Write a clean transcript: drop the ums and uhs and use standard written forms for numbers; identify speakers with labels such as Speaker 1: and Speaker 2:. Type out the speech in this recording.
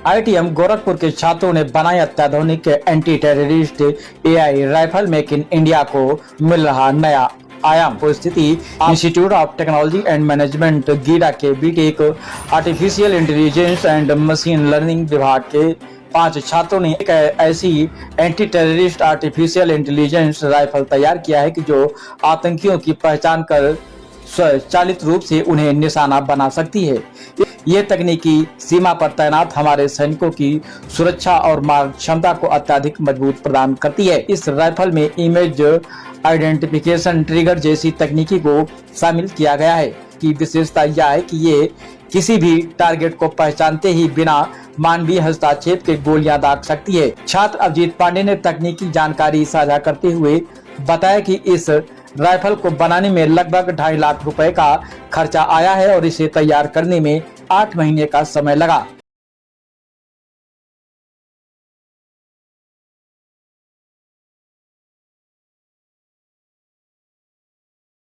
Speaker 1: ITM Gorakhpur के छात्रों ने बनाई अत्याधुनिक anti terrorist AI rifle. Make in India को मिल रहा नया आयाम। Paristhiti institute of technology and management GIDA के BTech artificial intelligence and machine learning विभाग के 5 छात्रों ने एक ऐसी anti terrorist artificial intelligence rifle तैयार किया है कि जो आतंकियों की पहचान कर स्वचालित रूप से उन्हें निशाना बना सकती है। ये तकनीकी सीमा पर तैनात हमारे सैनिकों की सुरक्षा और मार क्षमता को अत्यधिक मजबूत प्रदान करती है। इस राइफल में इमेज आइडेंटिफिकेशन ट्रिगर जैसी तकनीकी को शामिल किया गया है कि विशेषता यह है कि ये किसी भी टारगेट को पहचानते ही बिना मानवीय हस्तक्षेप के गोलियां दाग सकती है। छात्र अभिजीत पांडे ने तकनीकी जानकारी साझा करते हुए बताया कि इस राइफल को बनाने में लगभग 2.5 लाख रुपए का खर्चा आया है और इसे तैयार करने में 8 महीने का समय लगा।